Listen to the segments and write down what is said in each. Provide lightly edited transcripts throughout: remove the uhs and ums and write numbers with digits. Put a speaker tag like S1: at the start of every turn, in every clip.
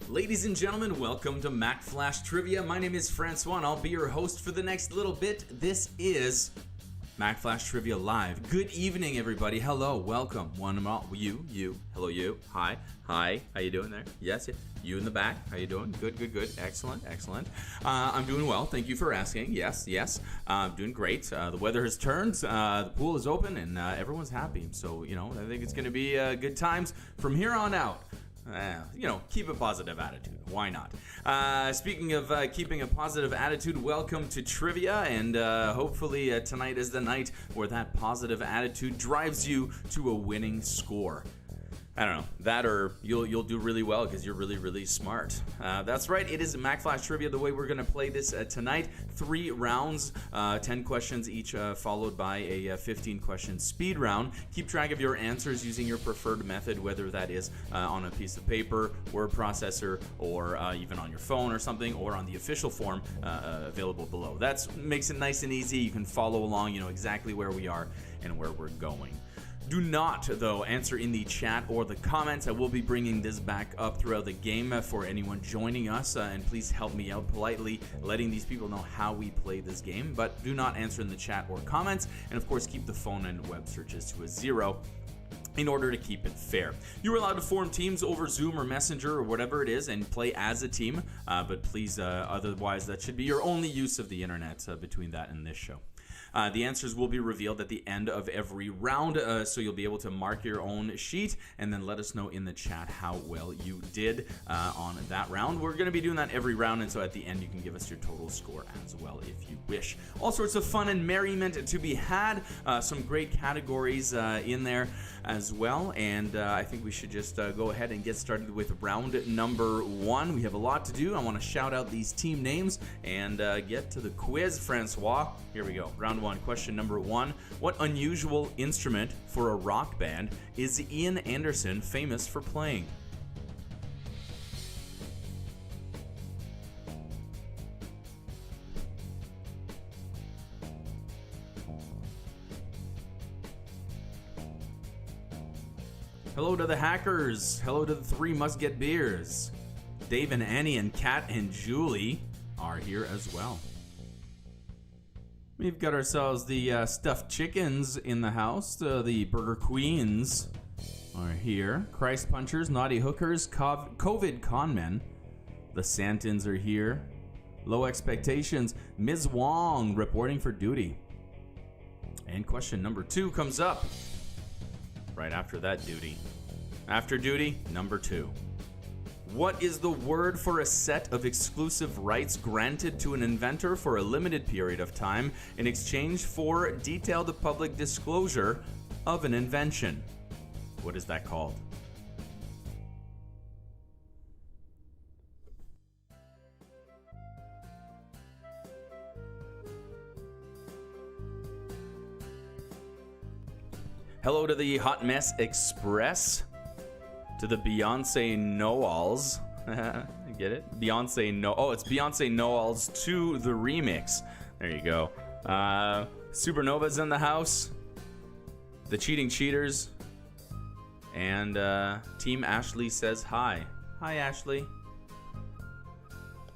S1: Ladies and gentlemen, welcome to Mack Flash Trivia. My name is François and I'll be your host for the next little bit. This is Mack Flash Trivia Live. Good evening, everybody. Hello, welcome. One and all. You. Hello, you. Hi. How you doing there? Yes. You in the back. How you doing? Good. Excellent. I'm doing well. Thank you for asking. Yes. I'm doing great. The weather has turned. The pool is open, and everyone's happy. So, I think it's going to be good times from here on out. Keep a positive attitude. Why not? Speaking of keeping a positive attitude, welcome to Trivia, and hopefully tonight is the night where that positive attitude drives you to a winning score. I don't know, that or you'll do really well because you're really smart. That's right, it is Mack Flash Trivia. The way we're going to play this tonight, 3 rounds, 10 questions each, followed by a 15-question speed round. Keep track of your answers using your preferred method, whether that is on a piece of paper, word processor, or even on your phone or something, or on the official form available below. That makes it nice and easy. You can follow along, you know exactly where we are and where we're going. Do not, though, answer in the chat or the comments. I will be bringing this back up throughout the game for anyone joining us, and please help me out politely, letting these people know how we play this game. But do not answer in the chat or comments, and of course keep the phone and web searches to a 0 in order to keep it fair. You're allowed to form teams over Zoom or Messenger or whatever it is and play as a team, but please, otherwise that should be your only use of the internet between that and this show. The answers will be revealed at the end of every round, so you'll be able to mark your own sheet and then let us know in the chat how well you did on that round. We're going to be doing that every round, and so at the end you can give us your total score as well if you wish. All sorts of fun and merriment to be had, some great categories in there as well, and I think we should just go ahead and get started with round number 1. We have a lot to do. I want to shout out these team names and get to the quiz, Francois. Here we go. Round 1, question number 1. What unusual instrument for a rock band is Ian Anderson famous for playing? Hello to the hackers. Hello to the 3 must get beers. Dave and Annie and Kat and Julie are here as well. We've got ourselves the stuffed chickens in the house. The Burger Queens are here. Christ Punchers, Naughty Hookers, COVID Conmen. The Santins are here. Low Expectations, Ms. Wong reporting for duty. And question number 2 comes up right after that duty. After duty, number 2. What is the word for a set of exclusive rights granted to an inventor for a limited period of time in exchange for detailed public disclosure of an invention? What is that called? Hello to the Hot Mess Express. To the Beyonce Know-Alls. Get it? Beyonce it's Beyonce Know-Alls to the remix. There you go. Supernova's in the house. The Cheating Cheaters. And Team Ashley says hi. Hi, Ashley.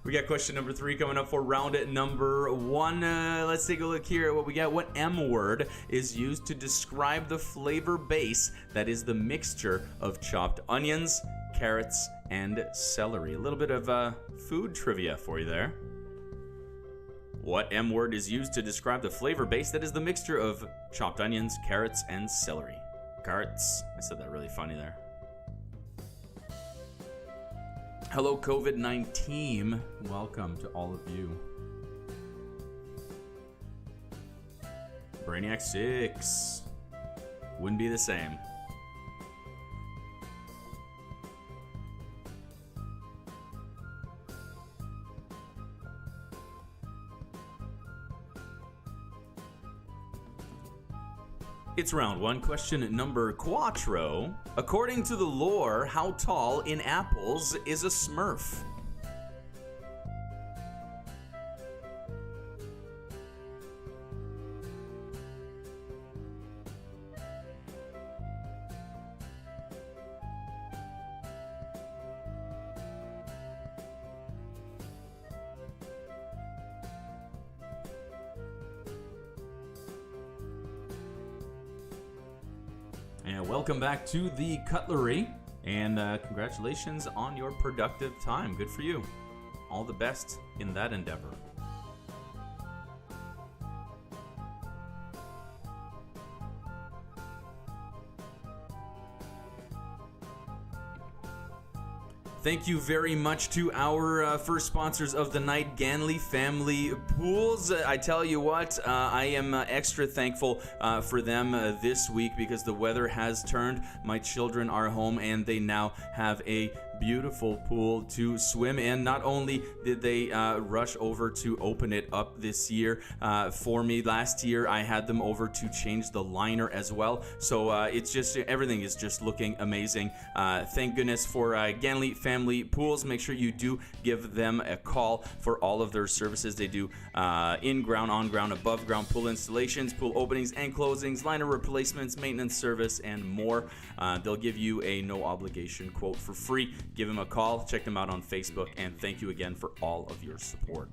S1: We got question number 3 coming up for round number 1. Let's take a look here at what we got. What M word is used to describe the flavor base that is the mixture of chopped onions, carrots, and celery? A little bit of food trivia for you there. What M word is used to describe the flavor base that is the mixture of chopped onions, carrots, and celery? Carrots. I said that really funny there. Hello, COVID-19. Welcome to all of you. Brainiac 6. Wouldn't be the same. It's round 1, question number 4. According to the lore, how tall in apples is a Smurf? And welcome back to the Cutlery. And congratulations on your productive time. Good for you. All the best in that endeavor. Thank you very much to our first sponsors of the night, Ganley Family Pools. I tell you what, I am extra thankful for them this week because the weather has turned. My children are home and they now have a beautiful pool to swim in. Not only did they rush over to open it up this year for me, last year I had them over to change the liner as well. So it's just, everything is just looking amazing. Thank goodness for Ganley Family Pools. Make sure you do give them a call for all of their services. They do in-ground, on-ground, above-ground pool installations, pool openings and closings, liner replacements, maintenance service, and more. They'll give you a no-obligation quote for free. Give them a call, check them out on Facebook, and thank you again for all of your support.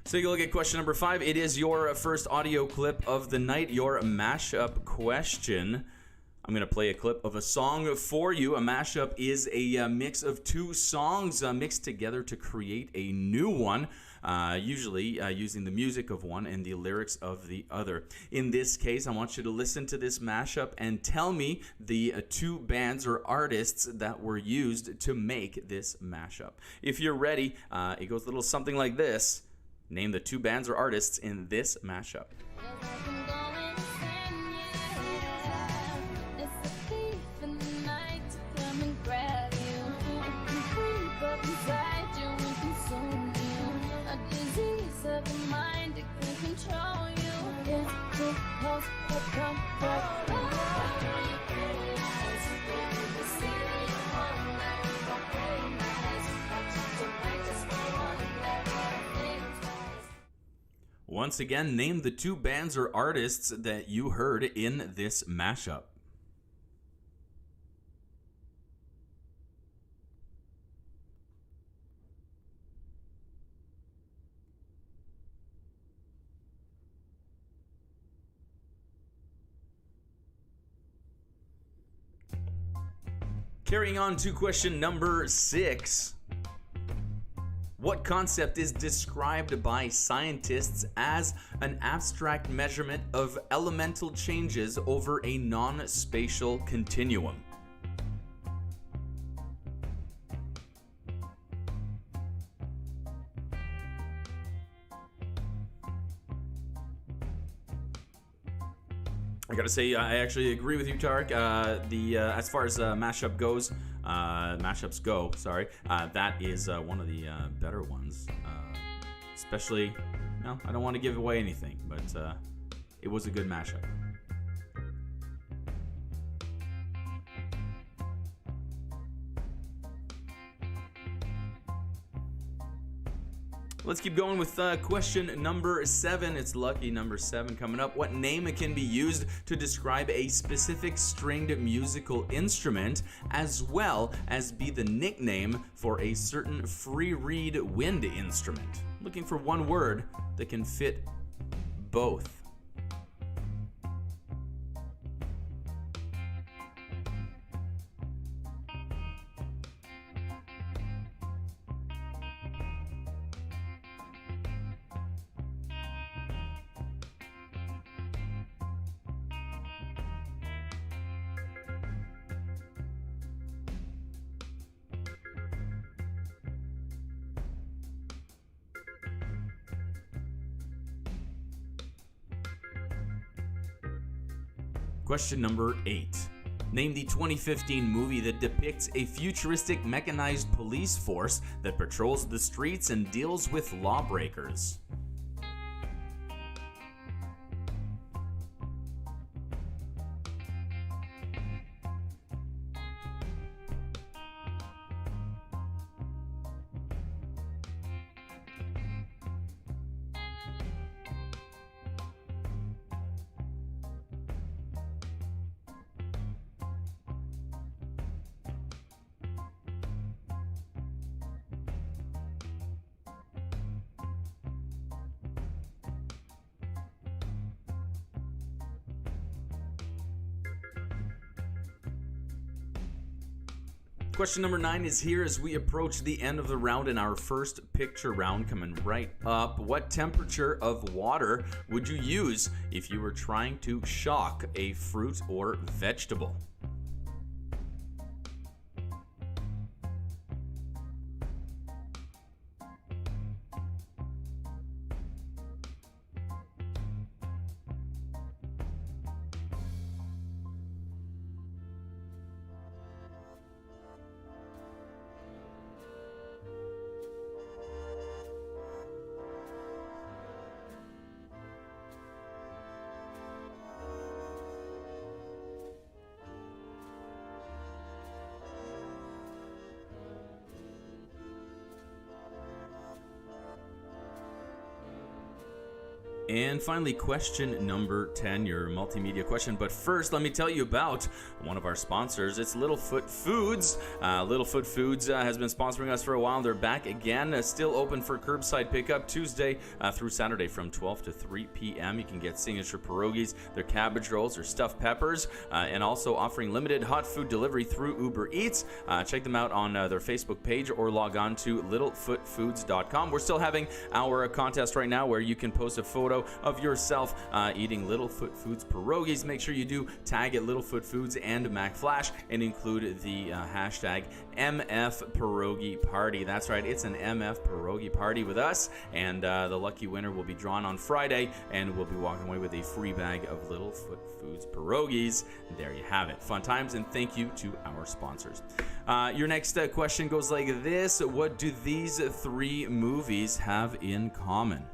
S1: So take a look at question number 5. It is your first audio clip of the night, your mashup question. I'm going to play a clip of a song for you. A mashup is a mix of two songs mixed together to create a new one, usually using the music of one and the lyrics of the other. In this case, I want you to listen to this mashup and tell me the two bands or artists that were used to make this mashup. If you're ready, it goes a little something like this. Name the two bands or artists in this mashup. Once again, name the two bands or artists that you heard in this mashup. Carrying on to question number 6. What concept is described by scientists as an abstract measurement of elemental changes over a non-spatial continuum? I gotta say, I actually agree with you, Tarek. As far as mashups go, that is one of the better ones. Especially, no, I don't want to give away anything, but it was a good mashup. Let's keep going with question number 7. It's lucky number 7 coming up. What name can be used to describe a specific stringed musical instrument, as well as be the nickname for a certain free reed wind instrument? Looking for one word that can fit both. Question number 8. Name the 2015 movie that depicts a futuristic mechanized police force that patrols the streets and deals with lawbreakers. Question number 9 is here as we approach the end of the round in our first picture round coming right up. What temperature of water would you use if you were trying to shock a fruit or vegetable? And finally, question number 10, your multimedia question. But first, let me tell you about one of our sponsors. It's Littlefoot Foods. Littlefoot Foods has been sponsoring us for a while. They're back again, still open for curbside pickup Tuesday through Saturday from 12 to 3 p.m. You can get signature pierogies, their cabbage rolls, their stuffed peppers, and also offering limited hot food delivery through Uber Eats. Check them out on their Facebook page or log on to littlefootfoods.com. We're still having our contest right now where you can post a photo of yourself eating Littlefoot Foods pierogies. Make sure you do tag at Littlefoot Foods and Mack Flash and include the hashtag MF Pierogi Party. That's right, it's an MF Pierogi Party with us, and the lucky winner will be drawn on Friday, and we'll be walking away with a free bag of Littlefoot Foods pierogies. There you have it. Fun times, and thank you to our sponsors. Your next question goes like this. What do these 3 movies have in common?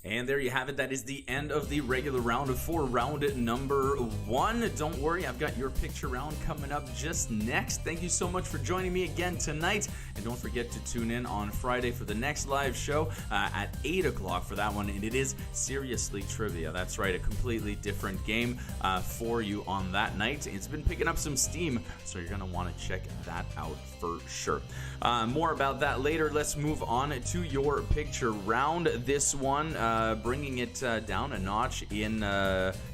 S1: And there you have it. That is the end of the regular round for round number 1. Don't worry, I've got your picture round coming up just next. Thank you so much for joining me again tonight. And don't forget to tune in on Friday for the next live show at 8 o'clock for that one. And it is Seriously Trivia. That's right, a completely different game for you on that night. It's been picking up some steam, so you're going to want to check that out for sure. More about that later. Let's move on to your picture round. This one bringing it down a notch in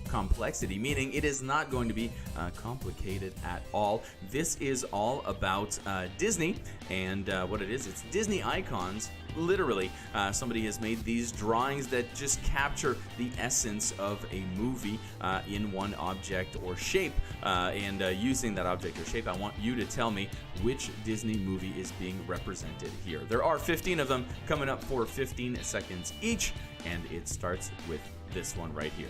S1: complexity, meaning it is not going to be complicated at all. This is all about Disney, and what it is, it's Disney icons. Literally, somebody has made these drawings that just capture the essence of a movie in one object or shape, and using that object or shape, I want you to tell me which Disney movie is being represented here. There are 15 of them coming up for 15 seconds each, and it starts with this one right here.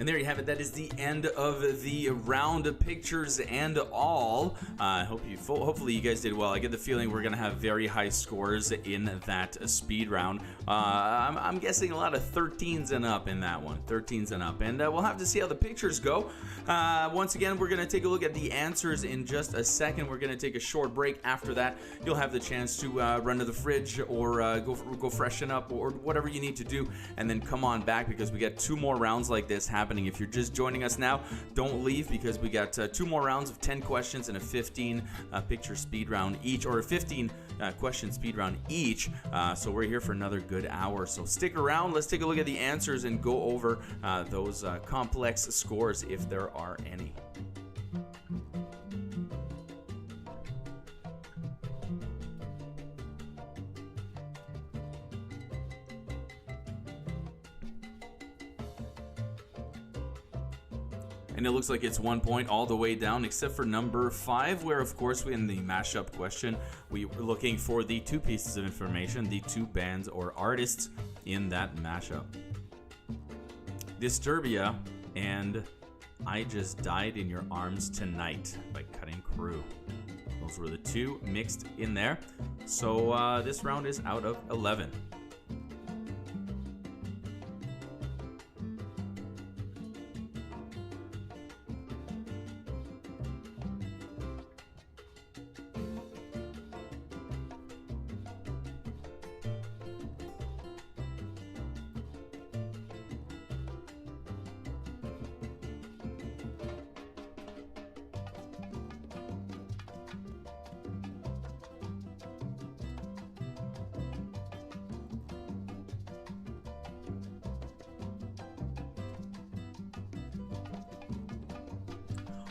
S1: And there you have it. That is the end of the round of pictures and all. Hopefully you guys did well. I get the feeling we're going to have very high scores in that speed round. I'm guessing a lot of 13s and up in that one. 13s and up. And we'll have to see how the pictures go. Once again, we're going to take a look at the answers in just a second. We're going to take a short break. After that, you'll have the chance to run to the fridge or go freshen up or whatever you need to do, and then come on back because we got 2 more rounds like this happening. If you're just joining us now, don't leave because we got 2 more rounds of 10 questions and a 15 picture speed round each, or a 15 question speed round each. So we're here for another good hour. So stick around. Let's take a look at the answers and go over those complex scores if there are any. And it looks like it's 1 point all the way down, except for number 5, where, of course, in the mashup question, we were looking for the 2 pieces of information, the 2 bands or artists in that mashup. Disturbia and I Just Died in Your Arms Tonight by Cutting Crew. Those were the 2 mixed in there. So this round is out of 11.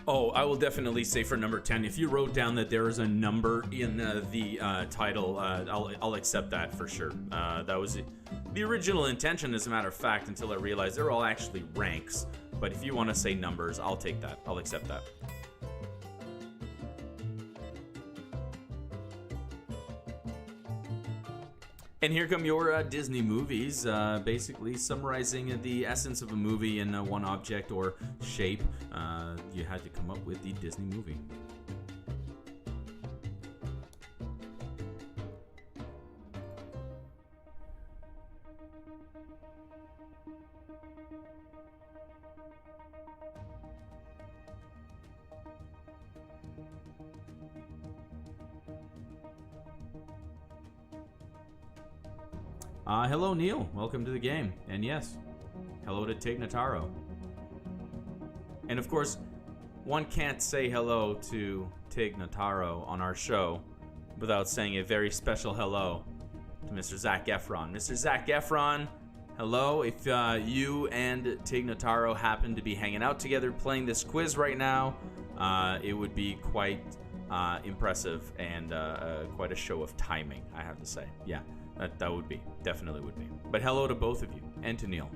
S1: Oh, I will definitely say for number 10, if you wrote down that there is a number in the title, I'll accept that for sure. That was the original intention, as a matter of fact, until I realized they're all actually ranks. But if you want to say numbers, I'll take that. I'll accept that. And here come your Disney movies, basically summarizing the essence of a movie in one object or shape. You had to come up with the Disney movie. Hello, Neil. Welcome to the game. And yes, hello to Tig Notaro. And of course, one can't say hello to Tig Notaro on our show without saying a very special hello to Mr. Zac Efron. Mr. Zac Efron, hello. If you and Tig Notaro happen to be hanging out together playing this quiz right now, it would be quite impressive and quite a show of timing, I have to say. Yeah. That would be. Definitely would be. But hello to both of you. And to Neil.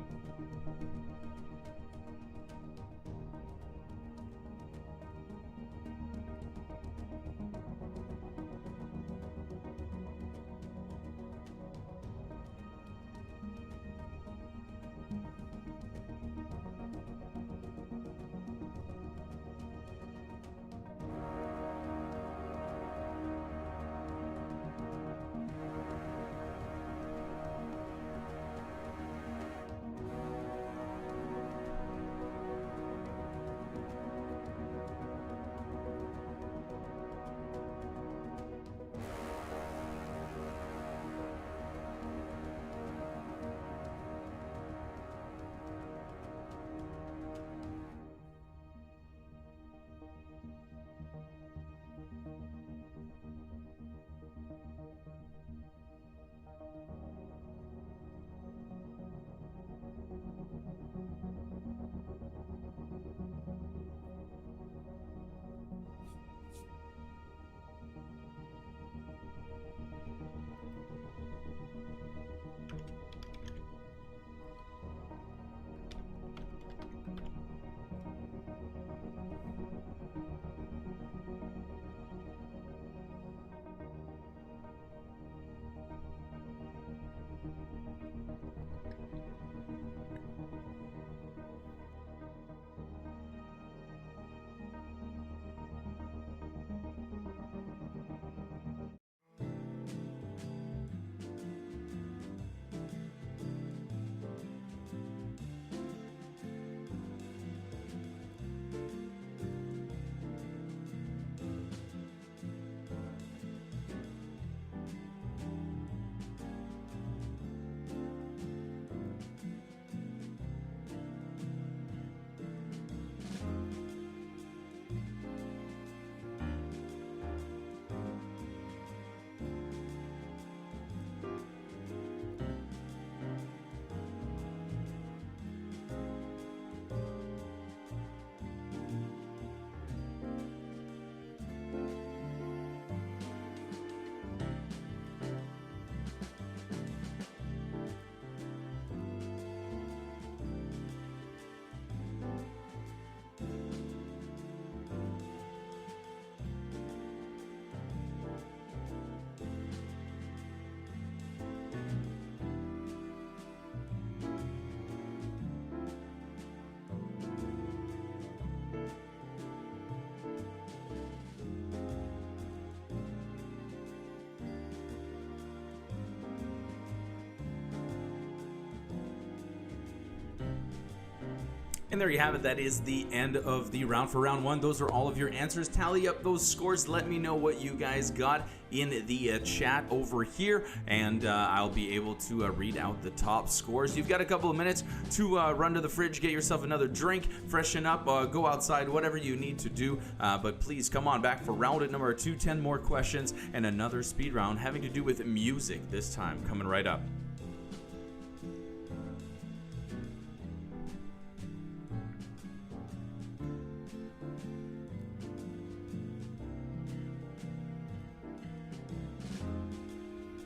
S1: And there you have it. That is the end of the round. For round one, those are all of your answers. Tally up those scores. Let me know what you guys got in the chat over here, and I'll be able to read out the top scores. You've got a couple of minutes to run to the fridge, get yourself another drink, freshen up, go outside, whatever you need to do. But please come on back for round number 2, 10 more questions, and another speed round having to do with music this time, coming right up.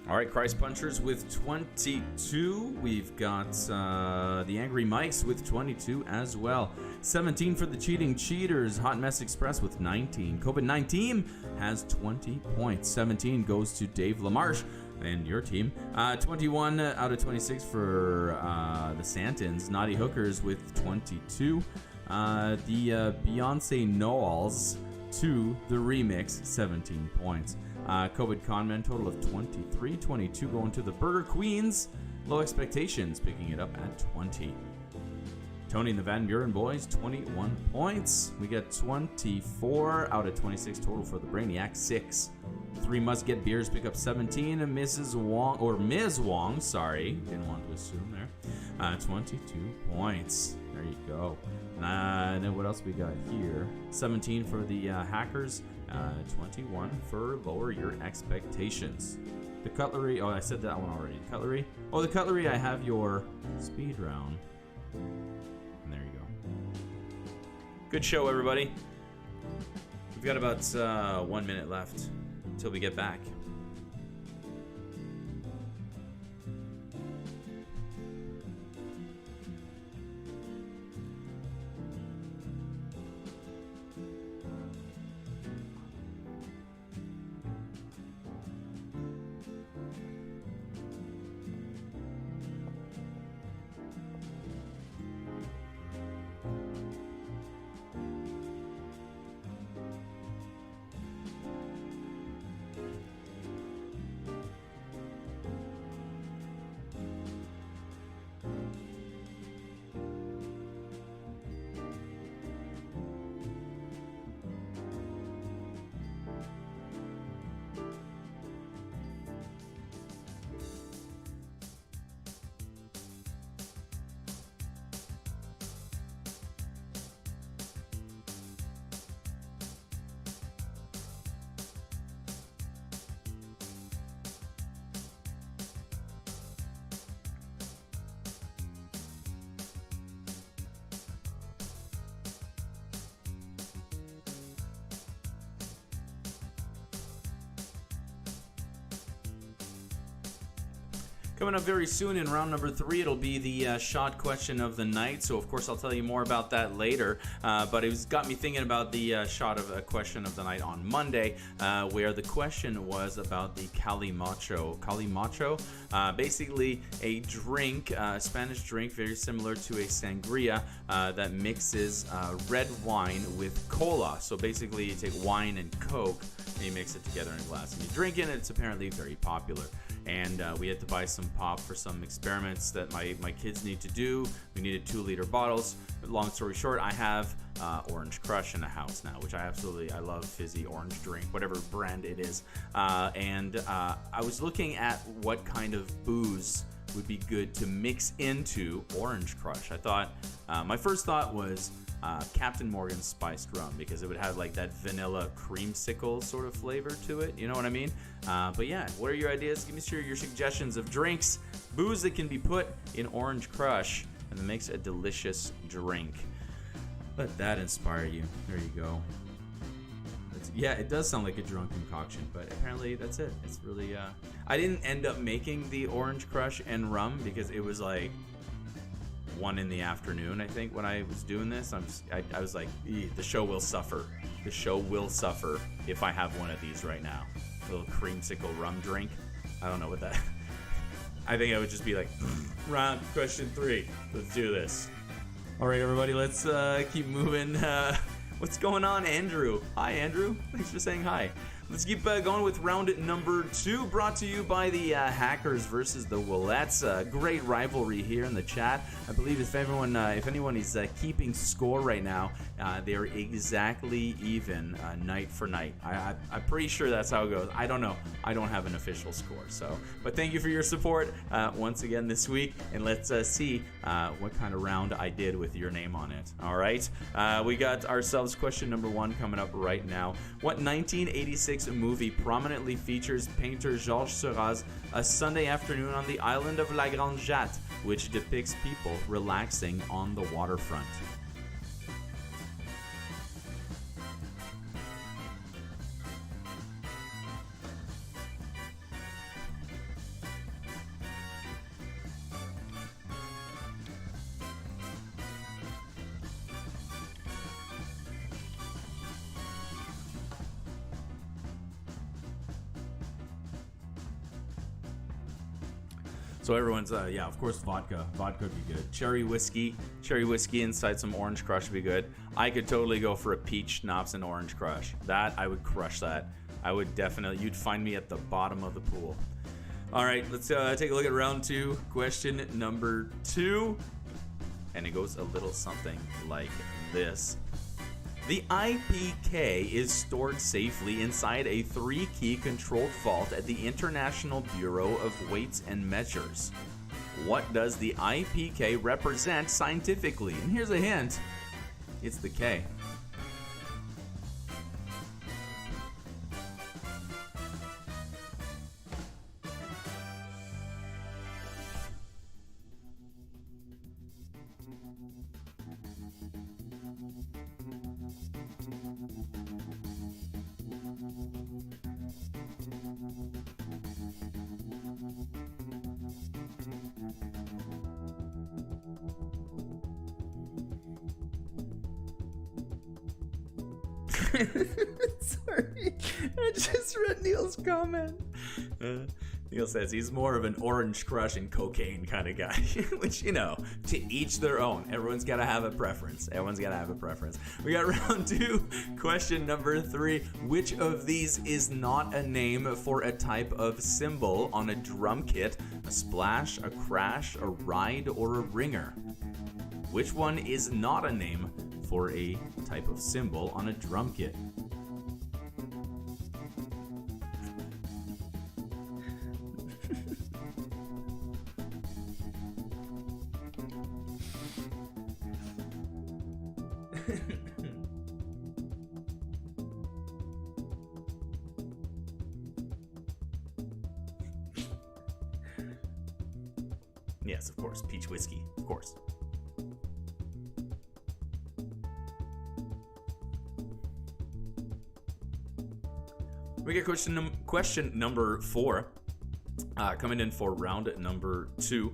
S1: All right, Christ Punchers with 22. We've got the Angry Mikes with 22 as well. 17 for the Cheating Cheaters. Hot Mess Express with 19. COVID-19 has 20 points. 17 goes to Dave LaMarche and your team. 21 out of 26 for the Santins. Naughty Hookers with 22. The Beyonce Knowles to the Remix, 17 points. COVID Conman, total of 23. 22 going to the Burger Queens. Low Expectations picking it up at 20. Tony and the Van Buren Boys, 21 points. We get 24 out of 26 total for the Brainiac, 6. 3 Must Get Beers pick up 17. Mrs. Wong, or Ms. Wong, sorry, didn't want to assume there. 22 points. There you go. And then what else we got here? 17 for the Hackers. 21 for Lower Your Expectations. The Cutlery, oh, I said that one already. Cutlery. Oh, the Cutlery, I have your speed round. And there you go. Good show, everybody. We've got about 1 minute left until we get back. Coming up very soon in round number 3, it'll be the shot question of the night. So, of course, I'll tell you more about that later. But it got me thinking about the question of the night on Monday, where the question was about the calimacho. Calimacho, basically a drink, a Spanish drink, very similar to a sangria that mixes red wine with cola. So, basically, you take wine and Coke and you mix it together in a glass and you drink it. And it's apparently very popular. And we had to buy some pop for some experiments that my kids need to do. We needed 2-liter bottles. Long story short, I have Orange Crush in the house now, which I love fizzy orange drink, whatever brand it is. And I was looking at what kind of booze would be good to mix into Orange Crush. I thought, my first thought was Captain Morgan's spiced rum, because it would have like that vanilla creamsicle sort of flavor to it, you know what I mean? But yeah, what are your ideas? Give me your suggestions of drinks, booze that can be put in Orange Crush and that makes a delicious drink. Let that inspire you. There you go. Yeah, it does sound like a drunk concoction, but apparently that's it. It's really I didn't end up making the Orange Crush and rum because it was like 1 in the afternoon, I think, when I was doing this. I was like, the show will suffer. The show will suffer if I have one of these right now. A little creamsicle rum drink. I don't know what that... I think I would just be like, round question 3. Let's do this. All right, everybody, let's keep moving. What's going on, Andrew? Hi, Andrew. Thanks for saying hi. Let's keep going with round number 2, brought to you by the Hackers versus the Willettes. Great rivalry here in the chat. I believe if anyone is keeping score right now, they're exactly even night for night. I'm pretty sure that's how it goes. I don't know. I don't have an official score. But thank you for your support once again this week, and let's see what kind of round I did with your name on it. All right. We got ourselves question number 1 coming up right now. What 1986 movie prominently features painter Georges Seurat's A Sunday Afternoon on the Island of La Grande Jatte, which depicts people relaxing on the waterfront? So everyone's, of course, vodka. Vodka would be good. Cherry whiskey inside some orange crush would be good. I could totally go for a peach schnapps and orange crush. That, I would crush that. I would definitely, you'd find me at the bottom of the pool. All right, let's take a look at round 2. Question number 2. And it goes a little something like this. The IPK is stored safely inside a 3-key controlled vault at the International Bureau of Weights and Measures. What does the IPK represent scientifically? And here's a hint. It's the K. Sorry, I just read Neil's comment. Neil says he's more of an orange crush and cocaine kind of guy, which, to each their own. Everyone's got to have a preference. We got round 2, question number 3. Which of these is not a name for a type of cymbal on a drum kit? A splash, a crash, a ride, or a ringer? Which one is not a name for a type of cymbal on a drum kit? Yes, of course, peach whiskey, of course. We get question number 4, coming in for round number 2.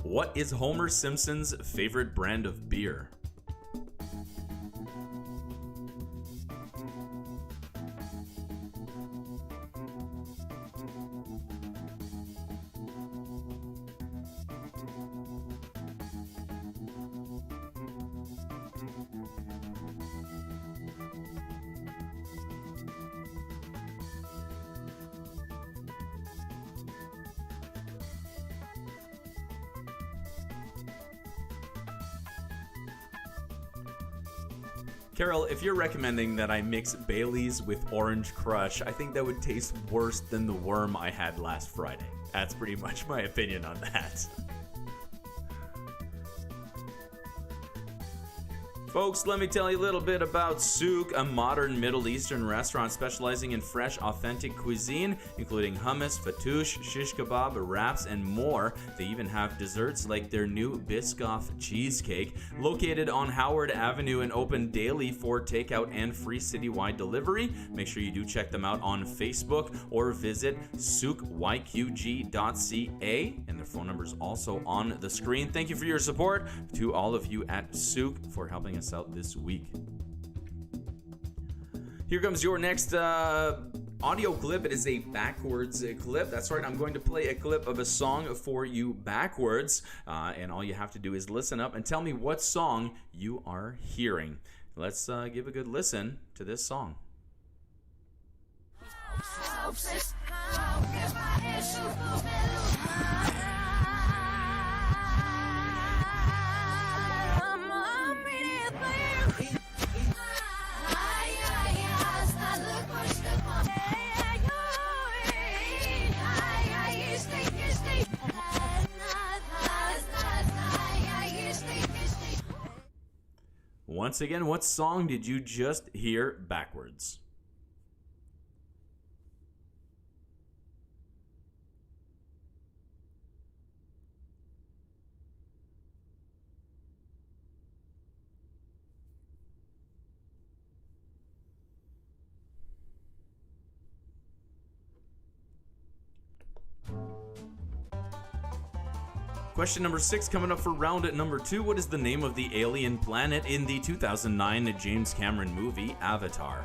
S1: What is Homer Simpson's favorite brand of beer? Carol, if you're recommending that I mix Baileys with Orange Crush, I think that would taste worse than the worm I had last Friday. That's pretty much my opinion on that. Folks, let me tell you a little bit about Souk, a modern Middle Eastern restaurant specializing in fresh, authentic cuisine, including hummus, fattoush, shish kebab, wraps, and more. They even have desserts like their new Biscoff cheesecake. Located on Howard Avenue and open daily for takeout and free citywide delivery. Make sure you do check them out on Facebook or visit soukyqg.ca, and their phone number is also on the screen. Thank you for your support to all of you at Souk for helping us out this week. Here comes your next audio clip. It is a backwards clip. That's right, I'm going to play a clip of a song for you backwards, and all you have to do is listen up and tell me what song you are hearing. Let's give a good listen to this song. Once again, what song did you just hear backwards? Question number 6 coming up for round number 2. What is the name of the alien planet in the 2009 James Cameron movie Avatar?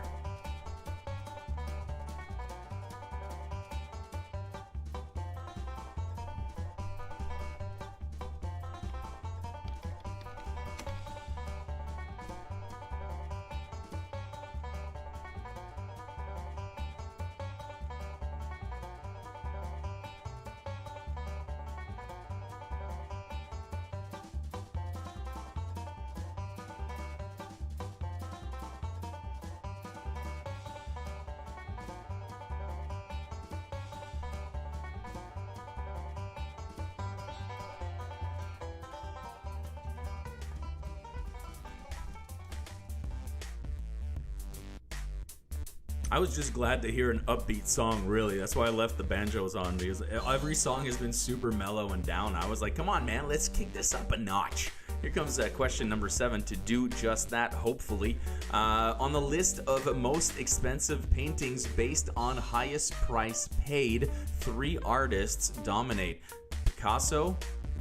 S1: I was just glad to hear an upbeat song, really. That's why I left the banjos on, because every song has been super mellow and down. I was like, come on, man, let's kick this up a notch. Here comes question number 7 to do just that, hopefully. On the list of most expensive paintings based on highest price paid, 3 artists dominate: Picasso,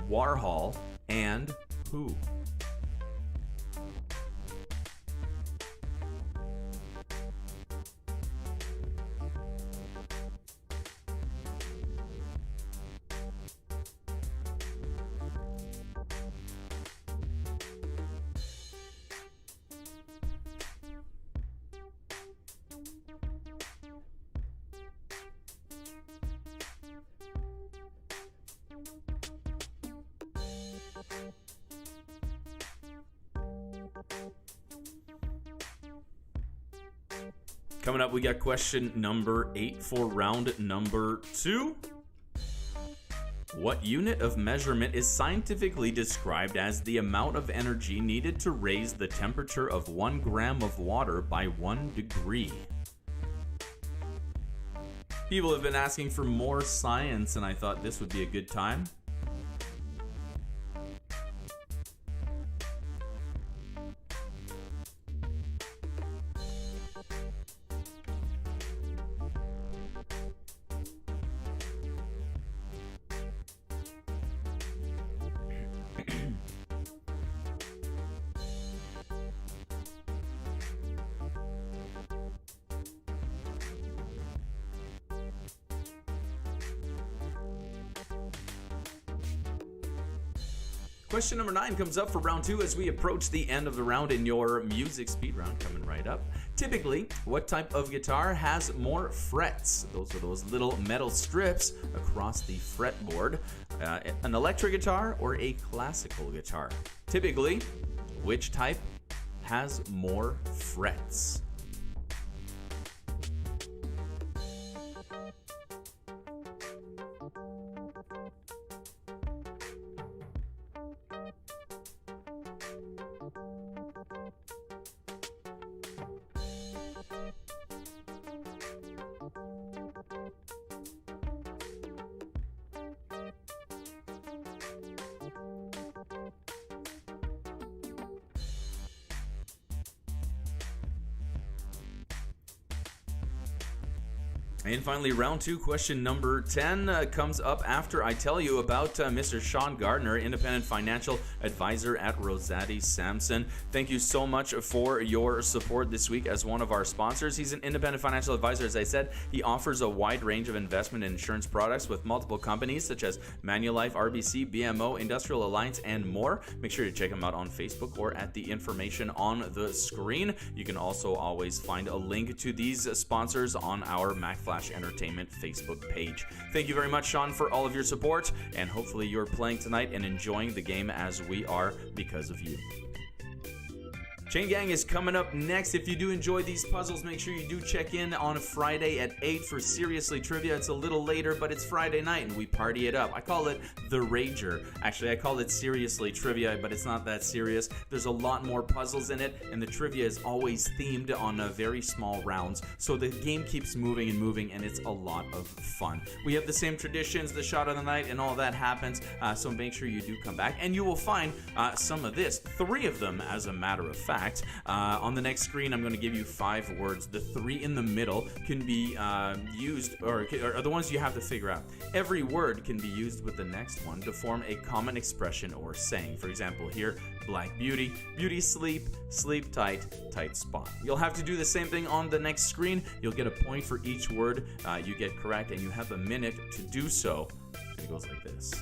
S1: Warhol, and who? Coming up, we got question number 8 for round number 2. What unit of measurement is scientifically described as the amount of energy needed to raise the temperature of 1 gram of water by 1 degree? People have been asking for more science, and I thought this would be a good time. Question number 9 comes up for round 2 as we approach the end of the round in your music speed round coming right up. Typically, what type of guitar has more frets? Those are those little metal strips across the fretboard. An electric guitar or a classical guitar? Typically, which type has more frets? And finally, round 2, question number 10 comes up after I tell you about Mr. Sean Gardner, independent financial advisor at Rosati Sampson. Thank you so much for your support this week as one of our sponsors. He's an independent financial advisor, as I said. He offers a wide range of investment and insurance products with multiple companies such as Manulife, RBC, BMO, Industrial Alliance, and more. Make sure to check him out on Facebook or at the information on the screen. You can also always find a link to these sponsors on our Mack Mac Entertainment Facebook page. Thank you very much, Sean, for all of your support, and hopefully you're playing tonight and enjoying the game as we are because of you. Chain Gang is coming up next. If you do enjoy these puzzles, make sure you do check in on a Friday at 8 for Seriously Trivia. It's a little later, but it's Friday night and we party it up. I call it The Rager. Actually, I call it Seriously Trivia, but it's not that serious. There's a lot more puzzles in it, and the trivia is always themed on very small rounds. So the game keeps moving and moving, and it's a lot of fun. We have the same traditions, the shot of the night, and all that happens. So make sure you do come back, and you will find some of this. 3 of them, as a matter of fact. On the next screen, I'm going to give you 5 words. The 3 in the middle can be used, or are the ones you have to figure out. Every word can be used with the next one to form a common expression or saying. For example, here, black beauty, beauty sleep, sleep tight, tight spot. You'll have to do the same thing on the next screen. You'll get a point for each word you get correct, and you have a minute to do so. It goes like this.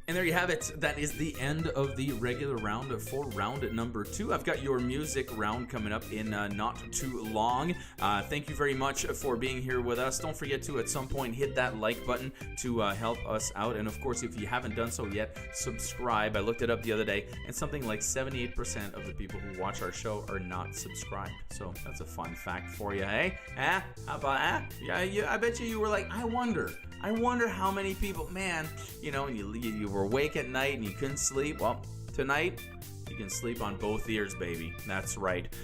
S1: And there you have it. That is the end of the regular round for round number 2. I've got your music round coming up in not too long. Thank you very much for being here with us. Don't forget to, at some point, hit that like button to help us out. And of course, if you haven't done so yet, subscribe. I looked it up the other day, and something like 78% of the people who watch our show are not subscribed. So that's a fun fact for you, hey? How about Yeah, I bet you were like, I wonder how many people, man, and you were awake at night and you couldn't sleep. Well, tonight you can sleep on both ears, baby. That's right.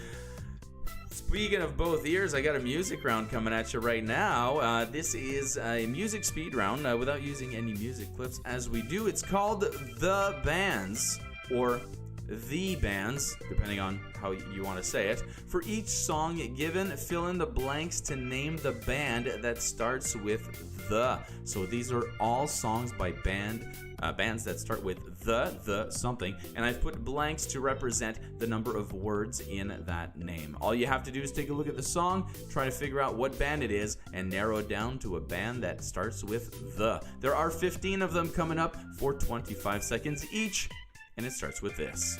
S1: Speaking of both ears, I got a music round coming at you right now. This is a music speed round without using any music clips. As we do, it's called The Bands, or The Bands, depending on how you want to say it. For each song given, fill in the blanks to name the band that starts with the. So these are all songs by bands that start with the something, and I've put blanks to represent the number of words in that name. All you have to do is take a look at the song, try to figure out what band it is, and narrow it down to a band that starts with the. There are 15 of them coming up for 25 seconds each, and it starts with this.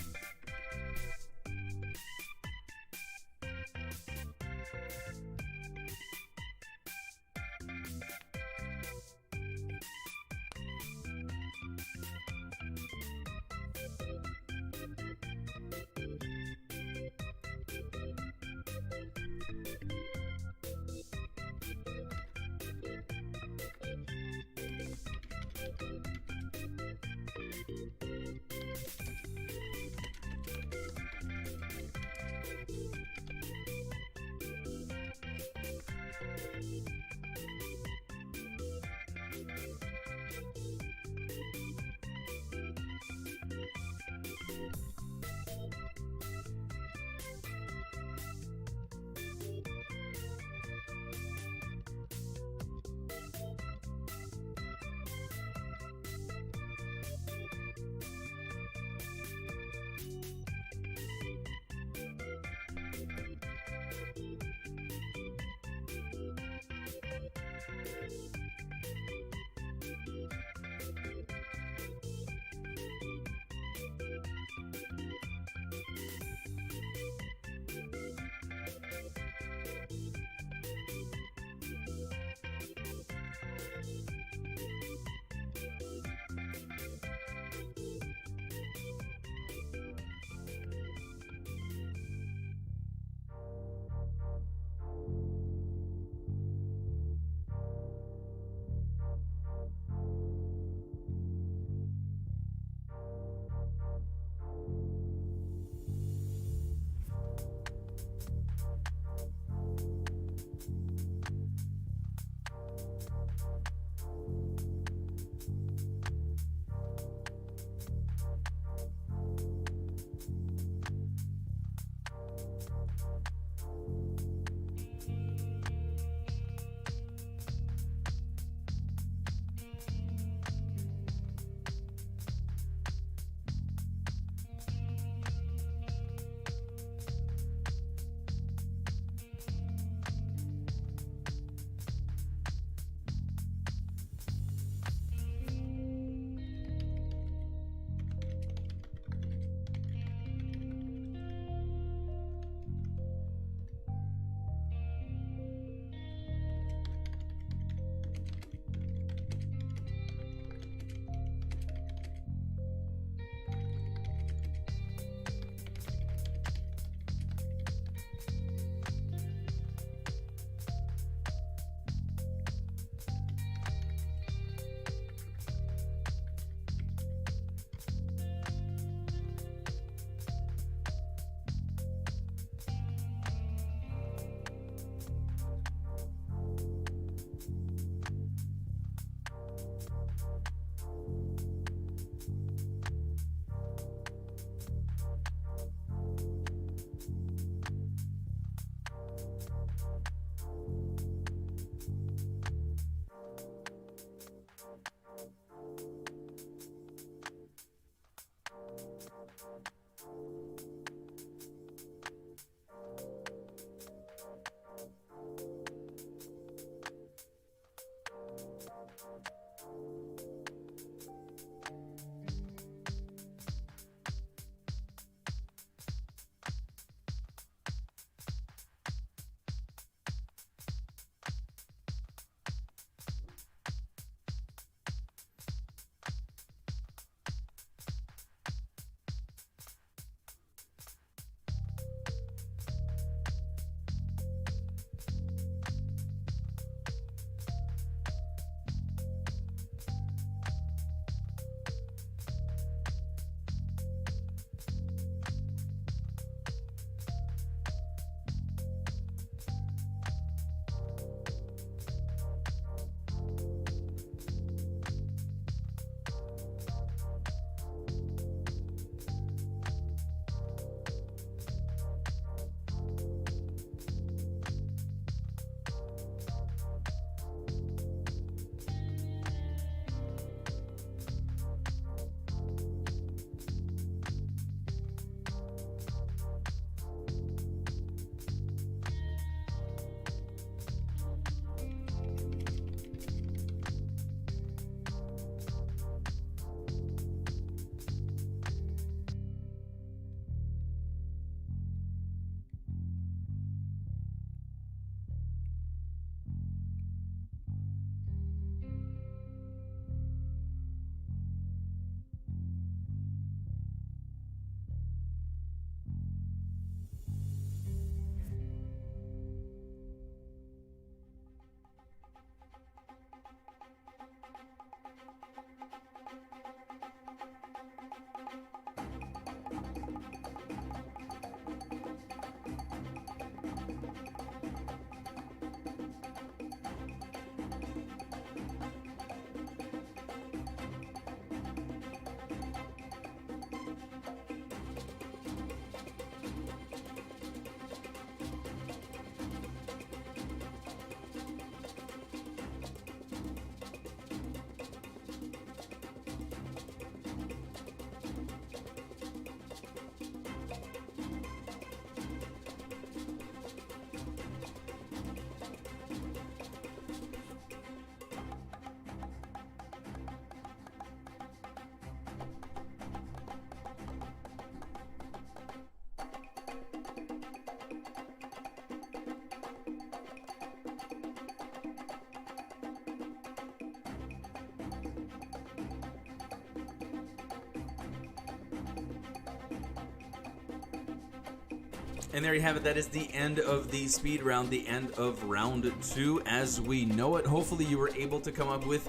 S1: And there you have it. That is the end of the speed round, the end of round 2 as we know it. Hopefully you were able to come up with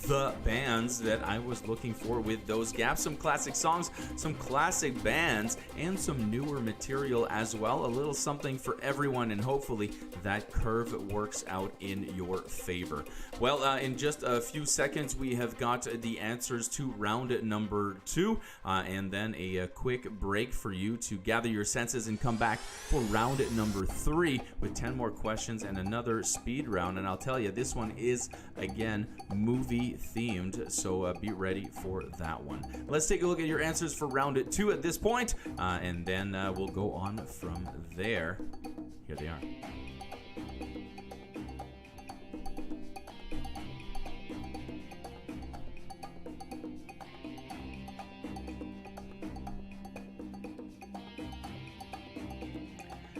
S1: the bands that I was looking for with those gaps. Some classic songs, some classic bands, and some newer material as well. A little something for everyone, and hopefully that curve works out in your favor. Well, in just a few seconds, we have got the answers to round number 2, and then a quick break for you to gather your senses and come back for round number 3 with 10 more questions and another speed round. And I'll tell you, this one is again movie themed, so be ready for that one. Let's take a look at your answers for round 2 at this point, and then we'll go on from there. Here they are.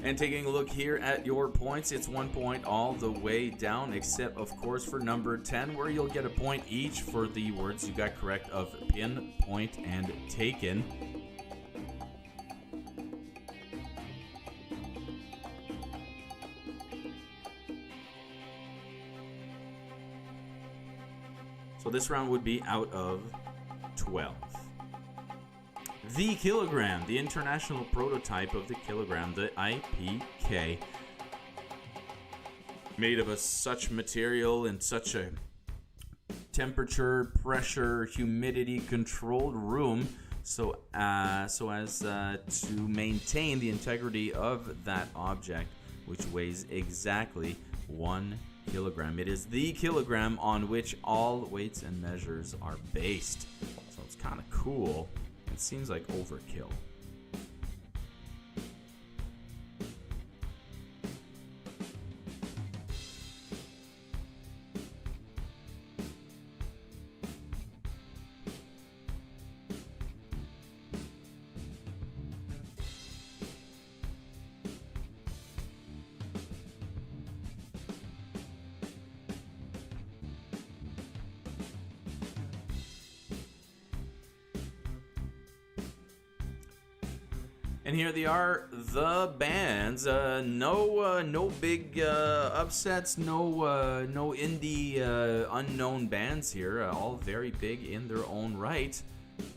S1: And taking a look here at your points, it's 1 point all the way down, except of course for number 10, where you'll get a point each for the words you got correct of pin, point, and taken. So this round would be out of 12. The kilogram, the international prototype of the kilogram, the IPK, made of such material in such a temperature, pressure, humidity controlled room, so as to maintain the integrity of that object, which weighs exactly 1 kilogram. It is the kilogram on which all weights and measures are based. So it's kind of cool. It seems like overkill. And here they are, the bands. No big upsets, no indie unknown bands here. All very big in their own right,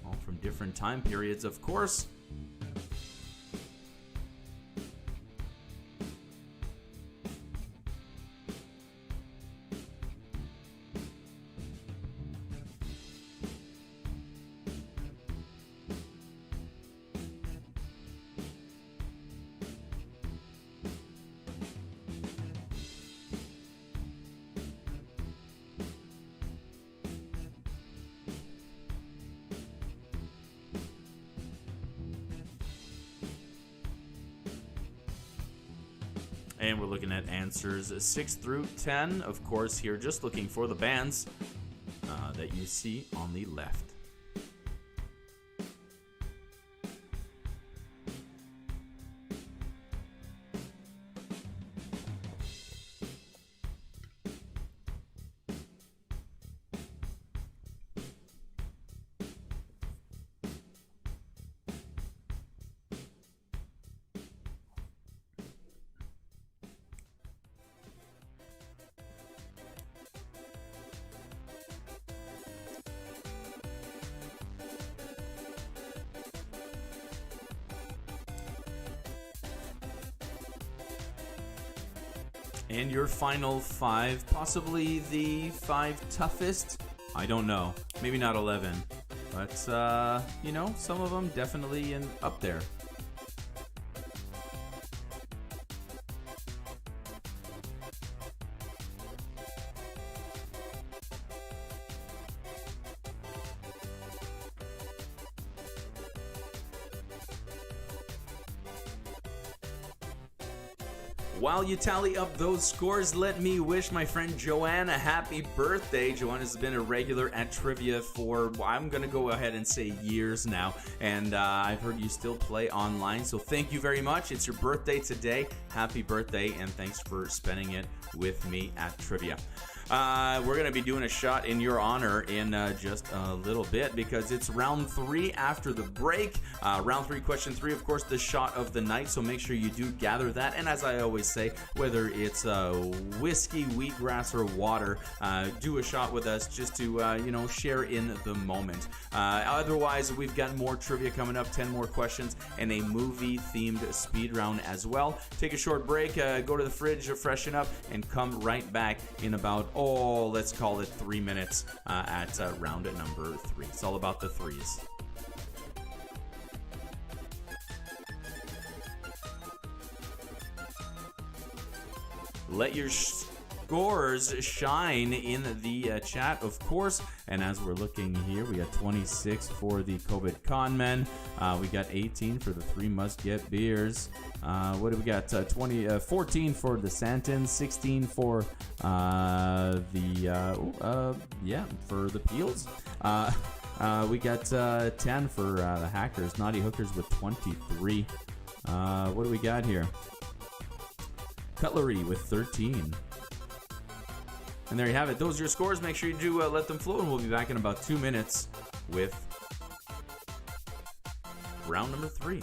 S1: all from different time periods, of course. And we're looking at answers 6 through 10. Of course, here just looking for the bands that you see on the left. And your final 5, possibly the 5 toughest? I don't know. Maybe not 11. But, you know, some of them definitely up there. While you tally up those scores, let me wish my friend Joanne a happy birthday. Joanne has been a regular at Trivia for, I'm going to go ahead and say years now. And I've heard you still play online, so thank you very much. It's your birthday today. Happy birthday, and thanks for spending it with me at Trivia. We're going to be doing a shot in your honor in just a little bit because it's round 3 after the break. Round 3, question 3, of course, the shot of the night. So make sure you do gather that. And as I always say, whether it's whiskey, wheatgrass, or water, do a shot with us just to, share in the moment. Otherwise, we've got more trivia coming up, 10 more questions, and a movie-themed speed round as well. Take a short break, go to the fridge, freshen up, and come right back in about, let's call it 3 minutes at round number 3. It's all about the threes. Let your scores shine in the chat, of course. And as we're looking here, we got 26 for the COVID Con Men. We got 18 for the 3 Must Get Beers. What do we got? 14 for the Santons, 16 for for the Peels. We got 10 for the Hackers, Naughty Hookers with 23. What do we got here? Cutlery with 13. And there you have it. Those are your scores. Make sure you do let them flow, and we'll be back in about 2 minutes with round number 3.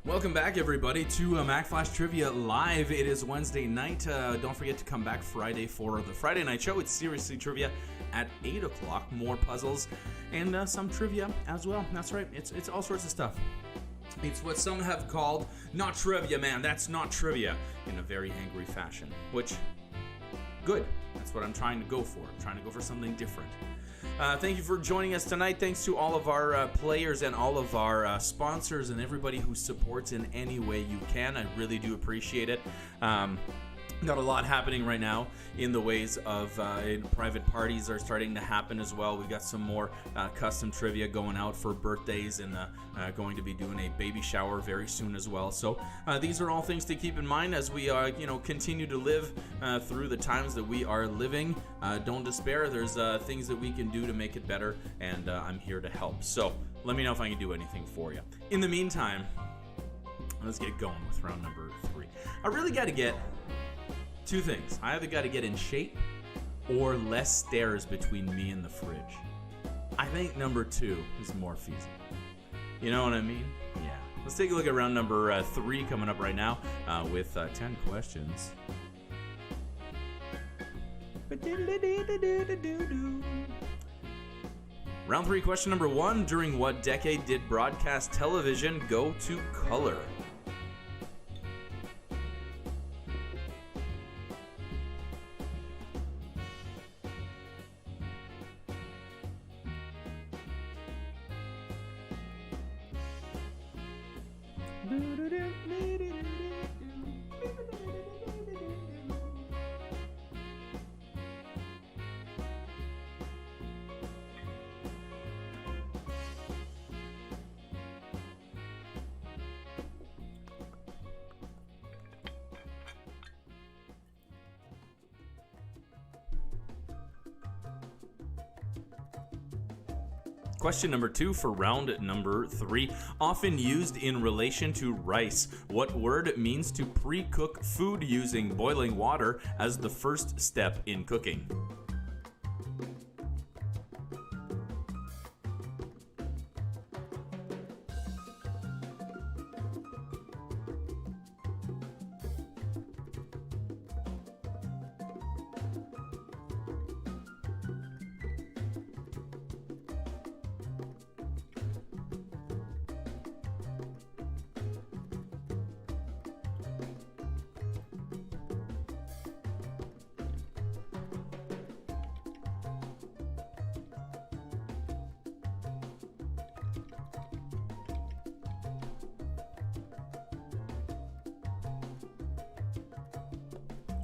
S1: Welcome back, everybody, to Mack Flash Trivia Live. It is Wednesday night. Don't forget to come back Friday for the Friday night show. It's Seriously Trivia at 8 o'clock. More puzzles and some trivia as well. That's right. It's all sorts of stuff. It's what some have called not trivia, man. That's not trivia, in a very angry fashion, which, good. That's what I'm trying to go for. I'm trying to go for something different. Thank you for joining us tonight. Thanks to all of our players and all of our sponsors and everybody who supports in any way you can. I really do appreciate it. Got a lot happening right now in the ways of private parties are starting to happen as well. We've got some more custom trivia going out for birthdays and going to be doing a baby shower very soon as well. So these are all things to keep in mind as we continue to live through the times that we are living. Don't despair. There's things that we can do to make it better, and I'm here to help. So let me know if I can do anything for you. In the meantime, let's get going with round number 3. I really got to get two things. I either got to get in shape or less stairs between me and the fridge. I think number 2 is more feasible. You know what I mean? Yeah. Let's take a look at round number 3 coming up right now with 10 questions. Round 3, question number 1. During what decade did broadcast television go to color? Question number 2 for round number 3. Often used in relation to rice, what word means to pre-cook food using boiling water as the first step in cooking?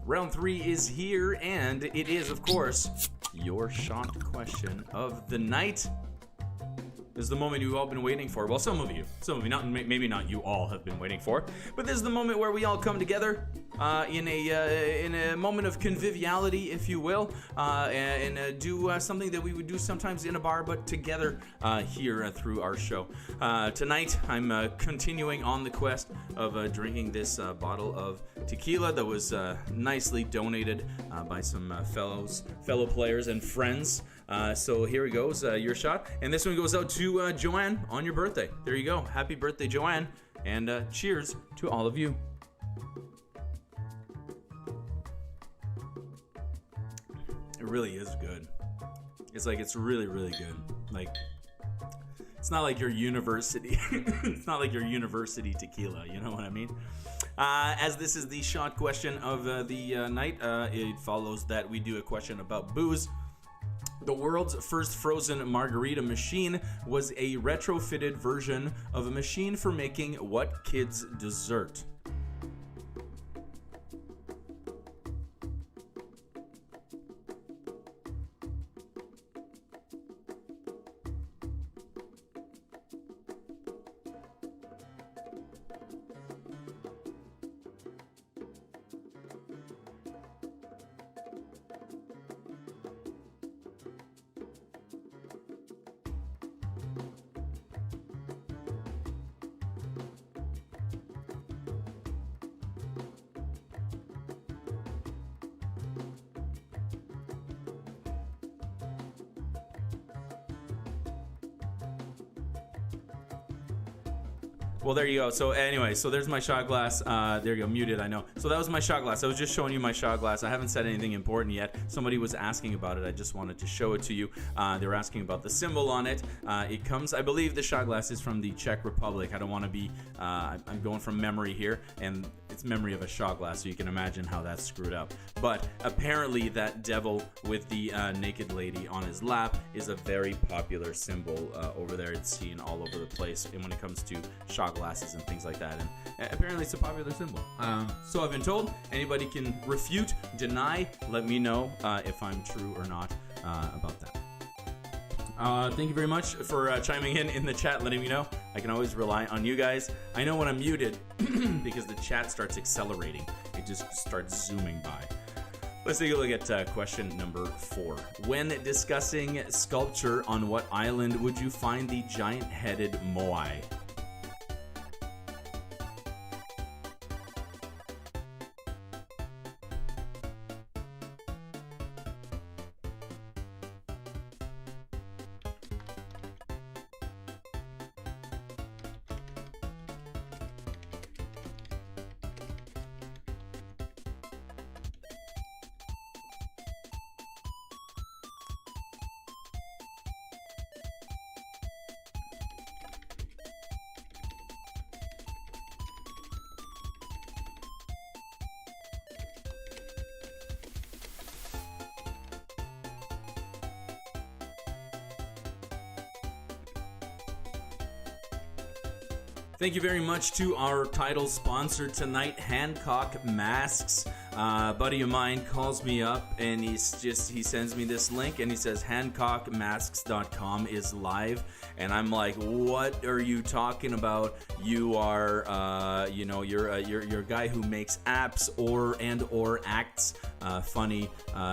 S1: Round 3 is here, and it is, of course, your shot question of the night. This is the moment you've all been waiting for. Well, some of you, not maybe not you all have been waiting for, but this is the moment where we all come together in a moment of conviviality, if you will, and do something that we would do sometimes in a bar, but together here through our show. Tonight, I'm continuing on the quest of drinking this bottle of tequila that was nicely donated by some fellow players and friends. So here it goes, your shot. And this one goes out to Joanne on your birthday. There you go. Happy birthday, Joanne. And cheers to all of you. It really is good. It's really, really good. Like, it's not like your university. It's not like your university tequila. You know what I mean? As this is the shot question of the night, it follows that we do a question about booze. The world's first frozen margarita machine was a retrofitted version of a machine for making what kids' dessert? Well, there you go. So anyway, so there's my shot glass. There you go, muted, I know. So that was my shot glass. I was just showing you my shot glass. I haven't said anything important yet. Somebody was asking about it. I just wanted to show it to you. They were asking about the symbol on it. It comes, I believe the shot glass is from the Czech Republic. I don't want to be, I'm going from memory here. And it's memory of a shot glass, so you can imagine how that's screwed up. But apparently that devil with the naked lady on his lap is a very popular symbol over there. It's seen all over the place and when it comes to shot glasses and things like that. And apparently it's a popular symbol. So I've been told. Anybody can refute, deny, let me know if I'm true or not about that. Thank you very much for chiming in the chat, letting me know. I can always rely on you guys. I know when I'm muted because the chat starts accelerating. It just starts zooming by. Let's take a look at question number 4. When discussing sculpture, on what island would you find the giant-headed moai? Thank you very much to our title sponsor tonight, Hancock Masks. A buddy of mine calls me up and he sends me this link and he says HancockMasks.com is live, and I'm like, what are you talking about? You are, you're a guy who makes apps or acts funny in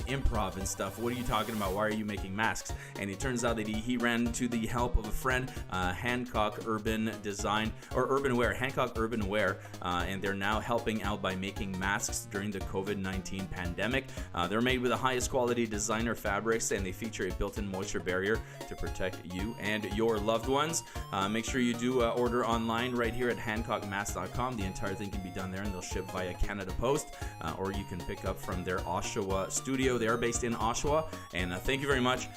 S1: improv and stuff. What are you talking about? Why are you making masks? And it turns out that he ran to the help of a friend, Hancock Urban Design or Urban Wear, Hancock Urban Wear, and they're now helping out by making masks during the COVID-19 pandemic. They're made with the highest quality designer fabrics, and they feature a built-in moisture barrier to protect you and your loved ones. Make sure you do order online right here at HancockMasks.com. The entire thing can be done there, and they'll ship via Canada Post, or you can pick up from their Oshawa studio. They are based in Oshawa, and thank you very much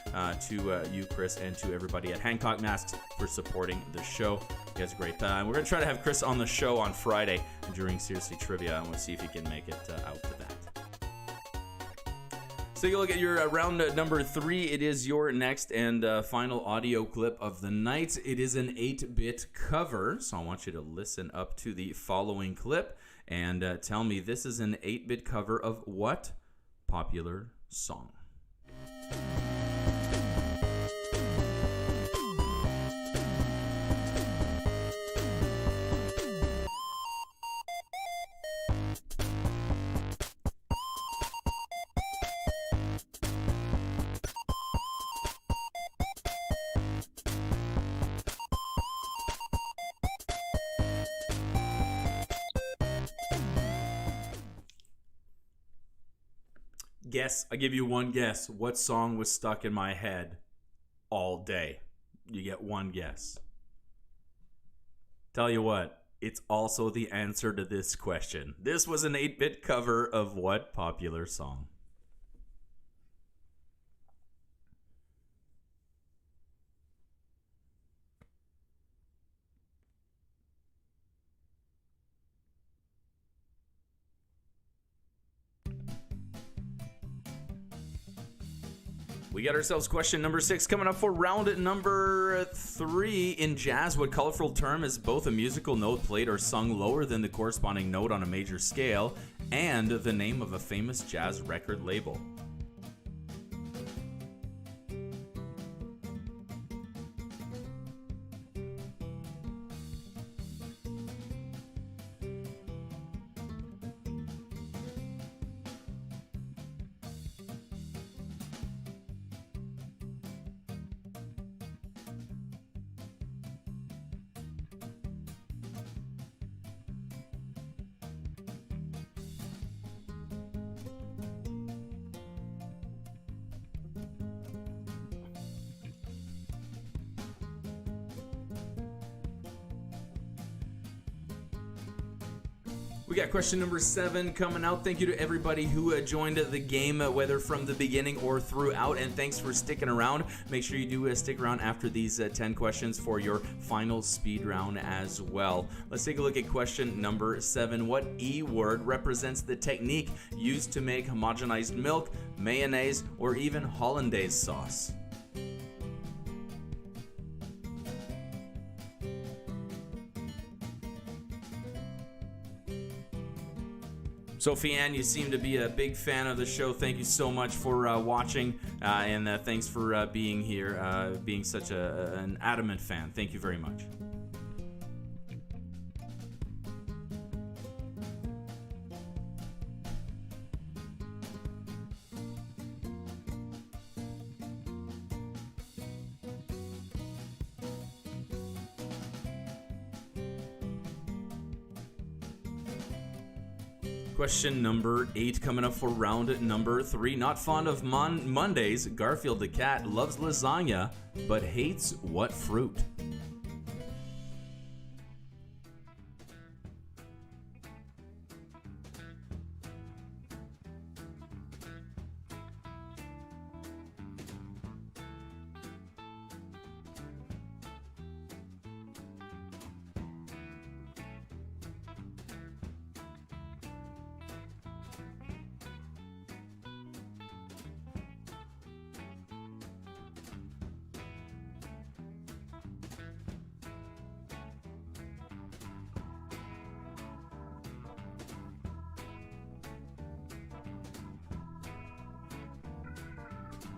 S1: to you, Chris, and to everybody at Hancock Masks for supporting the show. You guys are great. We're going to try to have Chris on the show on Friday during Seriously Trivia, and we'll see if he can make it out to that. So take a look at your round number 3. It is your next and final audio clip of the night. It is an 8-bit cover, so I want you to listen up to the following clip and tell me, this is an 8-bit cover of what popular song? Guess. I give you one guess. What song was stuck in my head all day? You get one guess. Tell you what, it's also the answer to this question. This was an 8-bit cover of what popular song? We got ourselves question number 6 coming up for round number 3. In jazz, what colorful term is both a musical note played or sung lower than the corresponding note on a major scale and the name of a famous jazz record label? We got question number 7 coming out. Thank you to everybody who joined the game, whether from the beginning or throughout, and thanks for sticking around. Make sure you do stick around after these 10 questions for your final speed round as well. Let's take a look at question number 7. What E word represents the technique used to make homogenized milk, mayonnaise, or even hollandaise sauce? Sophie Ann, you seem to be a big fan of the show. Thank you so much for watching, and thanks for being here, being such an adamant fan. Thank you very much. Question number 8 coming up for round number 3. Not fond of Mondays, Garfield the cat loves lasagna, but hates what fruit?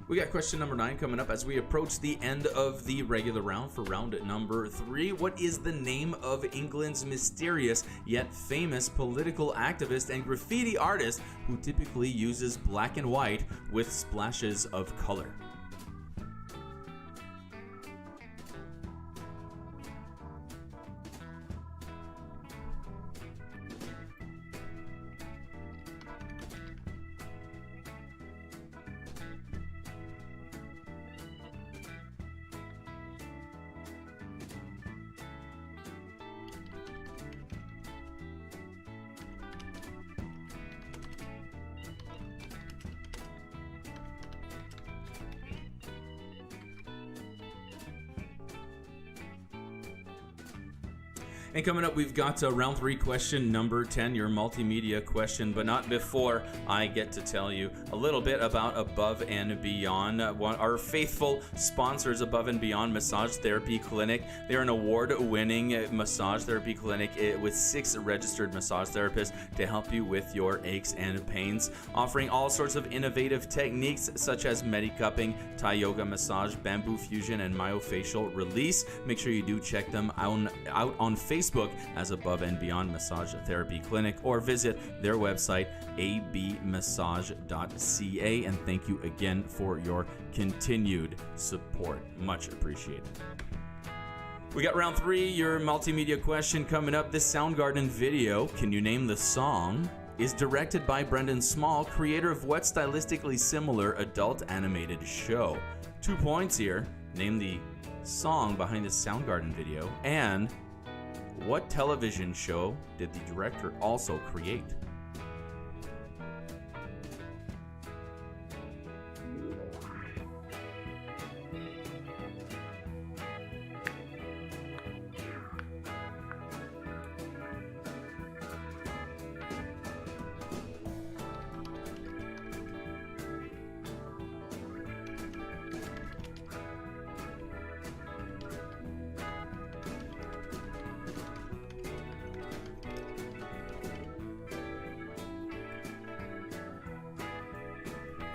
S1: We got question number 9 coming up as we approach the end of the regular round for round number 3. What is the name of England's mysterious yet famous political activist and graffiti artist who typically uses black and white with splashes of color? And coming up, we've got round 3, question number 10, your multimedia question, but not before I get to tell you a little bit about Above and Beyond. Our faithful sponsors, Above and Beyond Massage Therapy Clinic. They're an award-winning massage therapy clinic with 6 registered massage therapists to help you with your aches and pains, offering all sorts of innovative techniques such as Medicupping, Thai Yoga Massage, Bamboo Fusion, and Myofacial Release. Make sure you do check them out on Facebook as Above and Beyond Massage Therapy Clinic, or visit their website abmassage.ca. and thank you again for your continued support. Much appreciated. We got round 3, your multimedia question coming up. This Soundgarden video, Can You Name the Song?, is directed by Brendan Small, creator of what stylistically similar adult animated show? 2 points here. Name the song behind the Soundgarden video, and what television show did the director also create?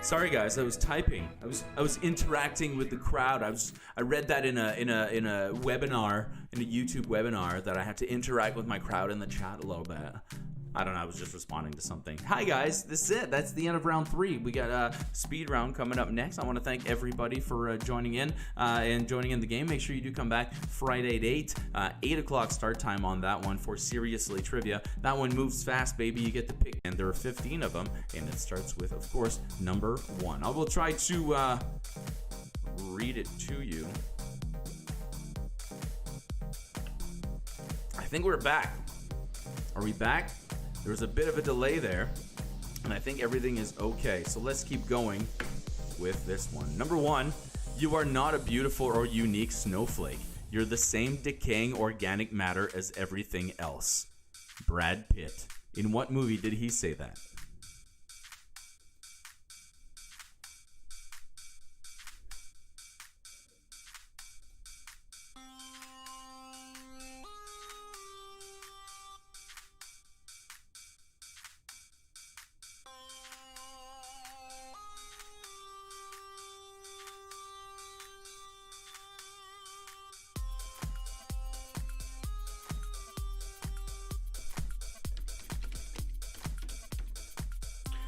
S1: Sorry guys, I was typing. I was interacting with the crowd. I read that in a webinar, in a YouTube webinar, that I had to interact with my crowd in the chat a little bit. I don't know, I was just responding to something. Hi guys, this is it. That's the end of round 3. We got a speed round coming up next. I want to thank everybody for joining in and joining in the game. Make sure you do come back Friday at 8 o'clock start time on that one for Seriously Trivia. That one moves fast, baby. You get to pick, and there are 15 of them, and it starts with, of course, number 1. I will try to read it to you. I think we're back. Are we back? There was a bit of a delay there, and I think everything is okay. So let's keep going with this one. Number 1, you are not a beautiful or unique snowflake. You're the same decaying organic matter as everything else. Brad Pitt. In what movie did he say that?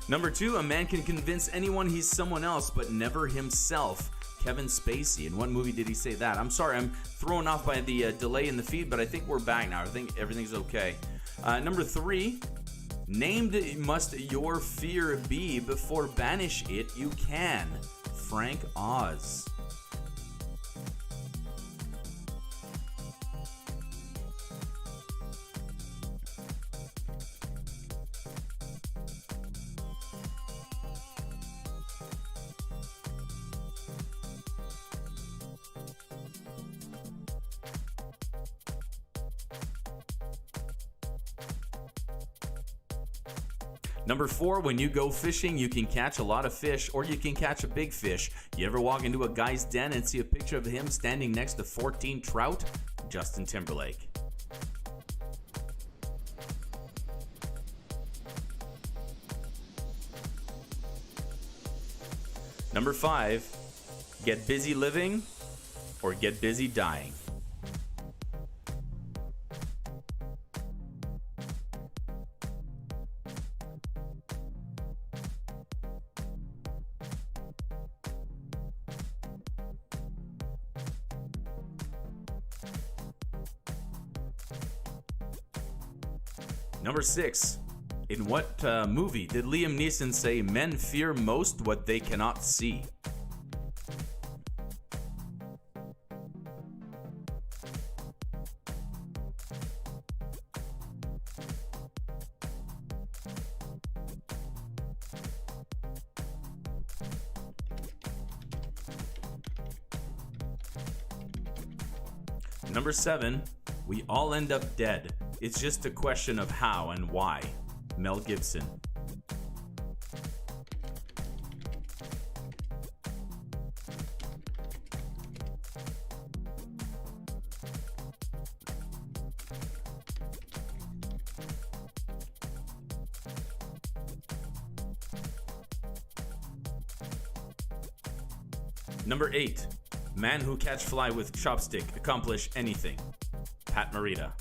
S1: Number 2, a man can convince anyone he's someone else, but never himself. Kevin Spacey. In what movie did he say that? I'm sorry, I'm thrown off by the delay in the feed, but I think we're back now. I think everything's okay. Number 3, named must your fear be before banish it you can. Frank Oz. Number 4, when you go fishing, you can catch a lot of fish or you can catch a big fish. You ever walk into a guy's den and see a picture of him standing next to 14 trout? Justin Timberlake. Number 5, get busy living or get busy dying. Number 6, in what movie did Liam Neeson say men fear most what they cannot see? Number 7, we all end up dead. It's just a question of how and why. Mel Gibson. Number 8, man who catch fly with chopstick accomplish anything. Pat Morita.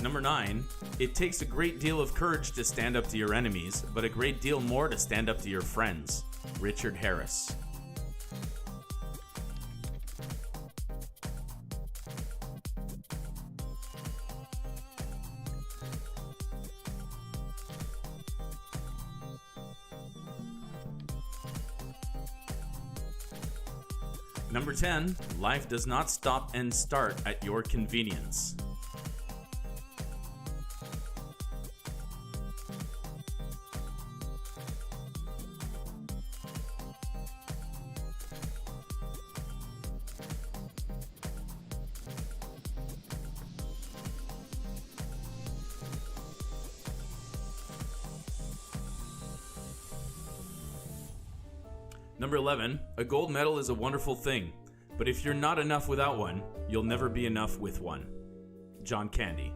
S1: Number 9, it takes a great deal of courage to stand up to your enemies, but a great deal more to stand up to your friends. Richard Harris. Number 10, life does not stop and start at your convenience. Number 11, a gold medal is a wonderful thing, but if you're not enough without one, you'll never be enough with one. John Candy.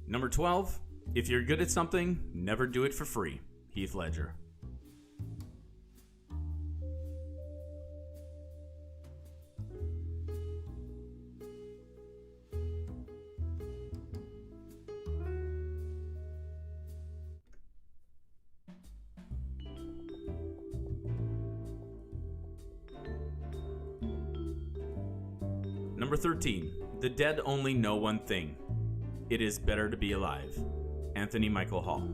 S1: Number 12, if you're good at something, never do it for free. Heath Ledger. Number 13. The dead only know one thing. It is better to be alive. Anthony Michael Hall.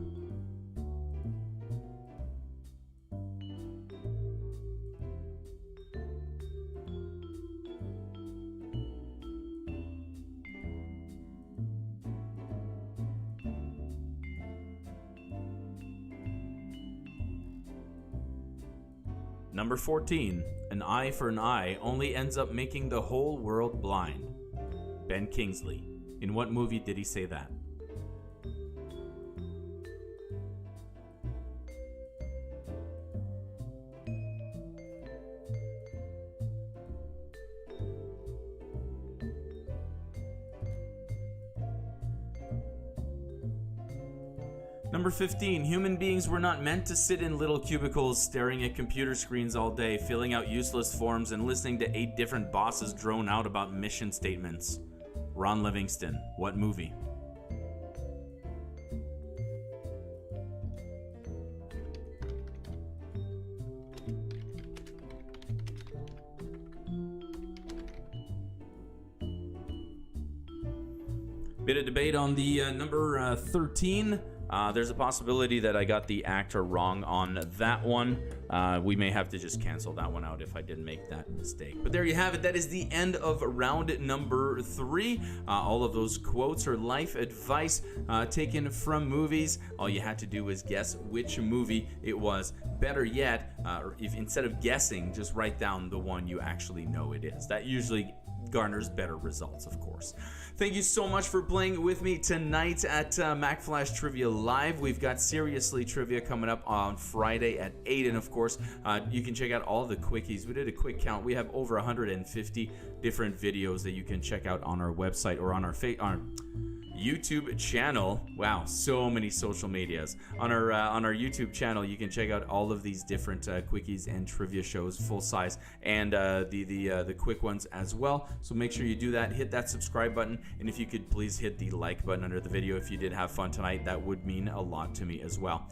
S1: Number 14. An eye for an eye only ends up making the whole world blind. Ben Kingsley. In what movie did he say that? Number 15. Human beings were not meant to sit in little cubicles staring at computer screens all day, filling out useless forms and listening to 8 different bosses drone out about mission statements. Ron Livingston. What movie? Bit of debate on the number 13. There's a possibility that I got the actor wrong on that one. We may have to just cancel that one out if I didn't make that mistake. But there you have it. That is the end of round number 3. All of those quotes are life advice taken from movies. All you had to do was guess which movie it was. Better yet, if instead of guessing, just write down the one you actually know it is. That usually garners better results, of course. Thank you so much for playing with me tonight at Mack Flash Trivia Live. We've got Seriously Trivia coming up on Friday at 8. And of course, you can check out all the quickies. We did a quick count. We have over 150 different videos that you can check out on our website or on our YouTube channel. Wow, so many social medias. On our YouTube channel, you can check out all of these different quickies and trivia shows, full size, and the quick ones as well. So make sure you do that. Hit that subscribe button, and if you could please hit the like button under the video if you did have fun tonight. That would mean a lot to me as well.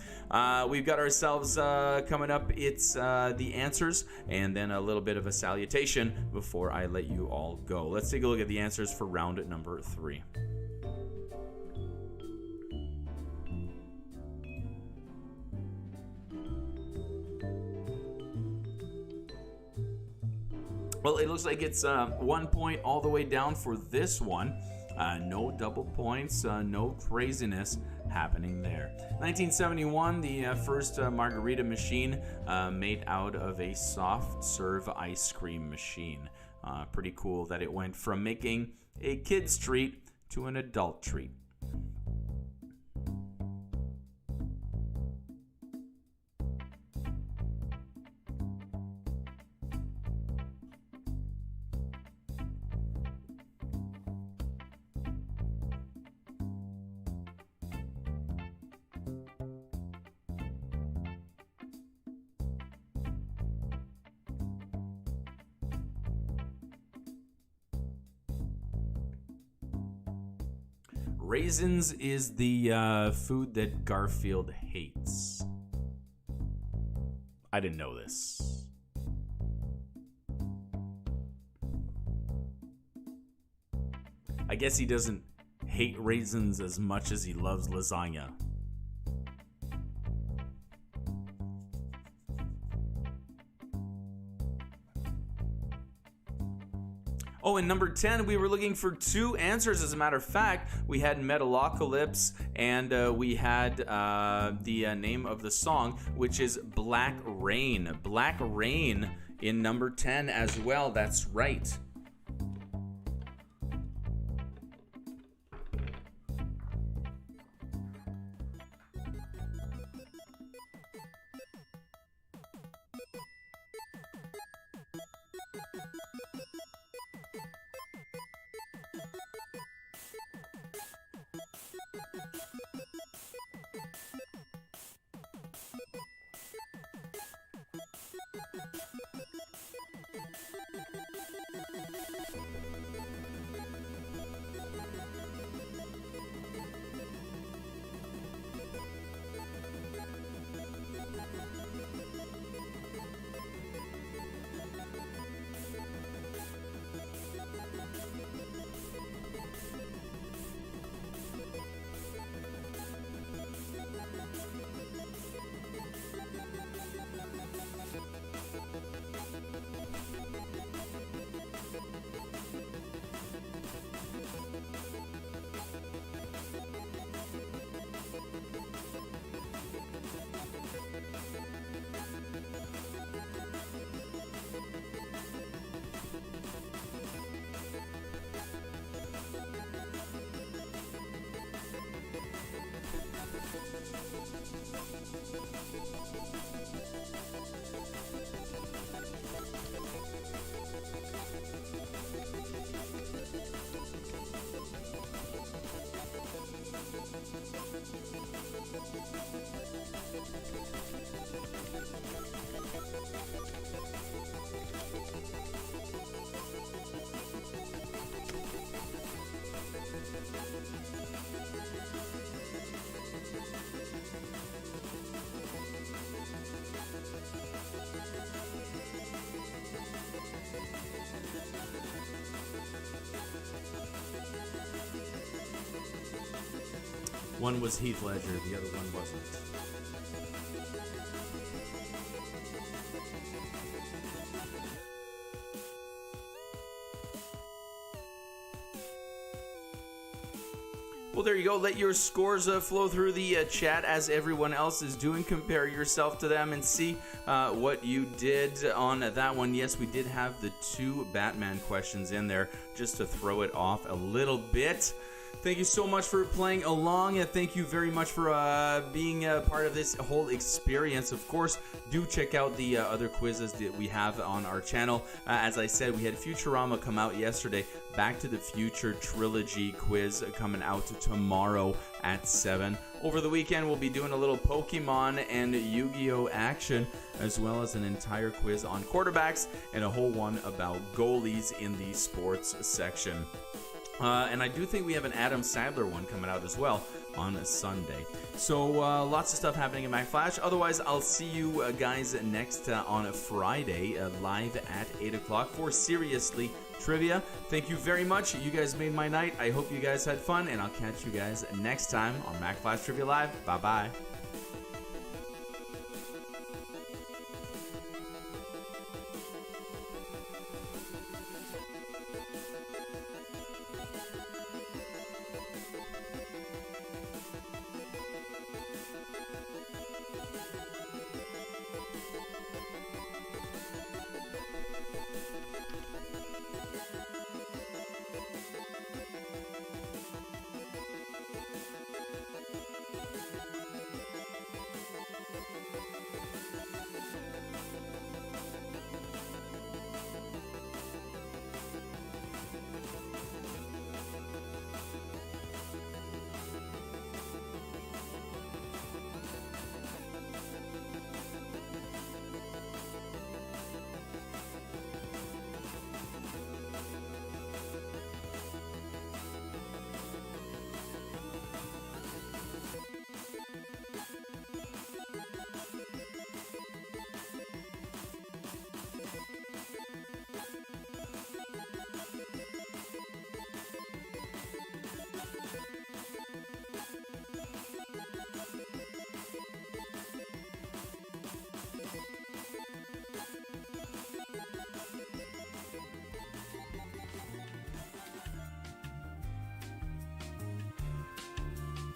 S1: We've got ourselves coming up. It's the answers, and then a little bit of a salutation before I let you all go. Let's take a look at the answers for round number 3. Well, it looks like it's 1 point all the way down for this one. No double points, no craziness happening there. 1971, the first margarita machine made out of a soft serve ice cream machine. Pretty cool that it went from making a kid's treat to an adult treat. Raisins is the food that Garfield hates. I didn't know this. I guess he doesn't hate raisins as much as he loves lasagna. Oh, and number 10, we were looking for 2 answers. As a matter of fact, we had Metalocalypse, and we had the name of the song, which is Black Rain. Black Rain in number 10 as well. That's right. One was Heath Ledger, the other one wasn't. Well, there you go. Let your scores flow through the chat as everyone else is doing. Compare yourself to them and see what you did on that one. Yes, we did have the 2 Batman questions in there just to throw it off a little bit. Thank you so much for playing along, and thank you very much for being a part of this whole experience. Of course, do check out the other quizzes that we have on our channel. As I said, we had Futurama come out yesterday. Back to the Future Trilogy quiz coming out tomorrow at 7. Over the weekend, we'll be doing a little Pokemon and Yu-Gi-Oh! Action, as well as an entire quiz on quarterbacks and a whole one about goalies in the sports section. And I do think we have an Adam Sandler one coming out as well on a Sunday. So lots of stuff happening in Mack Flash. Otherwise, I'll see you guys next on a Friday live at 8 o'clock for Seriously Trivia. Thank you very much. You guys made my night. I hope you guys had fun, and I'll catch you guys next time on Mack Flash Trivia Live. Bye-bye.